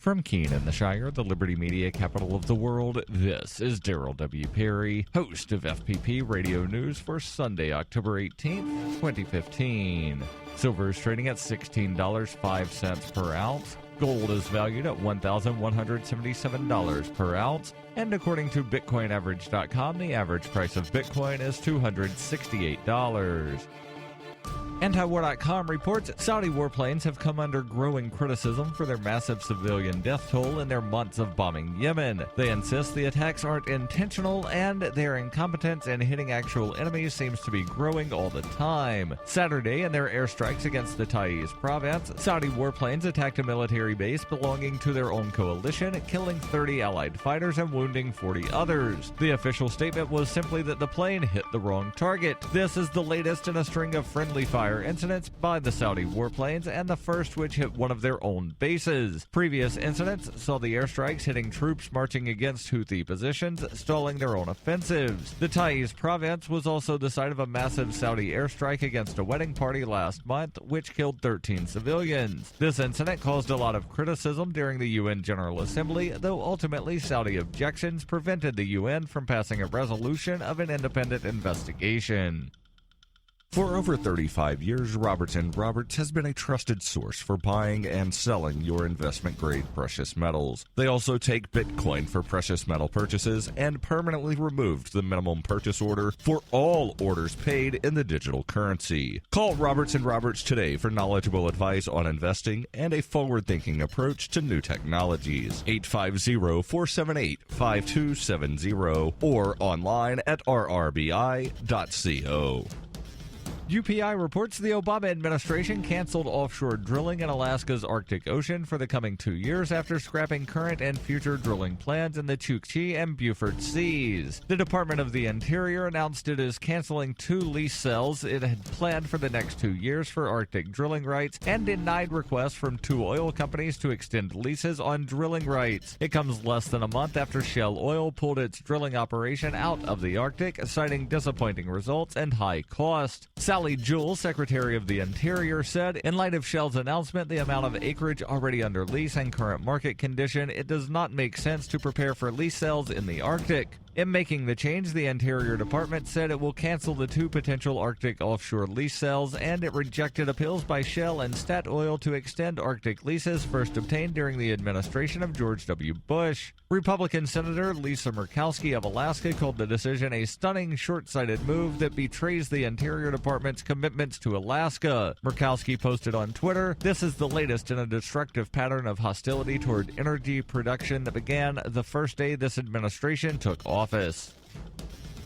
From Keene in the Shire, the Liberty Media capital of the world, this is Daryl W. Perry, host of FPP Radio News for Sunday, October 18th, 2015. Silver is trading at $16.05 per ounce. Gold is valued at $1,177 per ounce. And according to BitcoinAverage.com, the average price of Bitcoin is $268. Antiwar.com reports Saudi warplanes have come under growing criticism for their massive civilian death toll in their months of bombing Yemen. They insist the attacks aren't intentional and their incompetence in hitting actual enemies seems to be growing all the time. Saturday, in their airstrikes against the Taiz province, Saudi warplanes attacked a military base belonging to their own coalition, killing 30 allied fighters and wounding 40 others. The official statement was simply that the plane hit the wrong target. This is the latest in a string of friendly fire incidents by the Saudi warplanes and the first which hit one of their own bases. Previous incidents saw the airstrikes hitting troops marching against Houthi positions, stalling their own offensives. The Taiz province was also the site of a massive Saudi airstrike against a wedding party last month, which killed 13 civilians. This incident caused a lot of criticism during the UN General Assembly, though ultimately Saudi objections prevented the UN from passing a resolution of an independent investigation. For over 35 years, Robertson Roberts has been a trusted source for buying and selling your investment-grade precious metals. They also take Bitcoin for precious metal purchases and permanently removed the minimum purchase order for all orders paid in the digital currency. Call Robertson Roberts today for knowledgeable advice on investing and a forward-thinking approach to new technologies. 850-478-5270 or online at rrbi.co. UPI reports the Obama administration canceled offshore drilling in Alaska's Arctic Ocean for the coming 2 years after scrapping current and future drilling plans in the Chukchi and Beaufort Seas. The Department of the Interior announced it is canceling 2 lease sales it had planned for the next 2 years for Arctic drilling rights and denied requests from 2 oil companies to extend leases on drilling rights. It comes less than a month after Shell Oil pulled its drilling operation out of the Arctic, citing disappointing results and high cost. Sally Jewell, Secretary of the Interior, said, in light of Shell's announcement, the amount of acreage already under lease and current market condition, it does not make sense to prepare for lease sales in the Arctic. In making the change, the Interior Department said it will cancel the 2 potential Arctic offshore lease sales, and it rejected appeals by Shell and Statoil to extend Arctic leases first obtained during the administration of George W. Bush. Republican Senator Lisa Murkowski of Alaska called the decision a stunning, short-sighted move that betrays the Interior Department's commitments to Alaska. Murkowski posted on Twitter, "This is the latest in a destructive pattern of hostility toward energy production that began the first day this administration took office."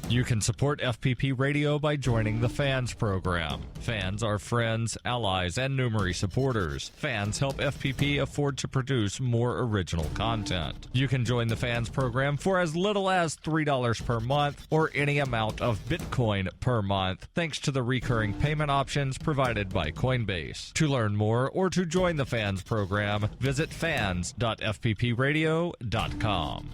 You can support FPP Radio by joining the Fans program. Fans are friends, allies, and Numeri supporters. Fans help FPP afford to produce more original content. You can join the Fans program for as little as $3 per month or any amount of Bitcoin per month, thanks to the recurring payment options provided by Coinbase. To learn more or to join the Fans program, visit fans.fppradio.com.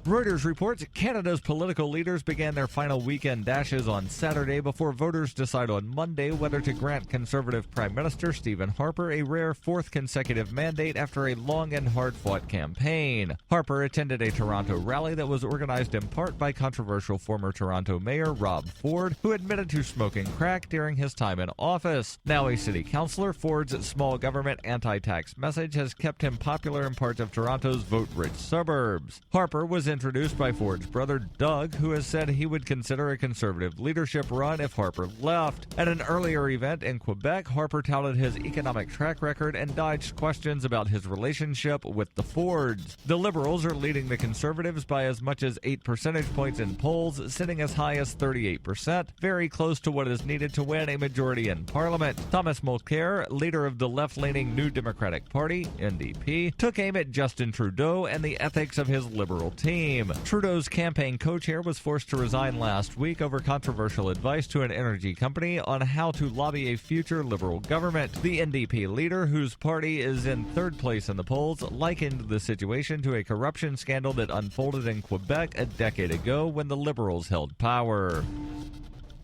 Reuters reports Canada's political leaders began their final weekend dashes on Saturday before voters decide on Monday whether to grant Conservative Prime Minister Stephen Harper a rare 4th consecutive mandate after a long and hard-fought campaign. Harper attended a Toronto rally that was organized in part by controversial former Toronto Mayor Rob Ford, who admitted to smoking crack during his time in office. Now a city councillor, Ford's small government anti-tax message has kept him popular in parts of Toronto's vote-rich suburbs. Harper was introduced by Ford's brother, Doug, who has said he would consider a Conservative leadership run if Harper left. At an earlier event in Quebec, Harper touted his economic track record and dodged questions about his relationship with the Fords. The Liberals are leading the Conservatives by as much as 8 percentage points in polls, sitting as high as 38%, very close to what is needed to win a majority in Parliament. Thomas Mulcair, leader of the left-leaning New Democratic Party, NDP, took aim at Justin Trudeau and the ethics of his Liberal team. Trudeau's campaign co-chair was forced to resign last week over controversial advice to an energy company on how to lobby a future Liberal government. The NDP leader, whose party is in 3rd place in the polls, likened the situation to a corruption scandal that unfolded in Quebec a decade ago when the Liberals held power.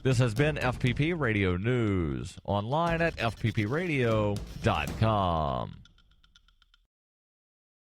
This has been FPP Radio News, online at fppradio.com.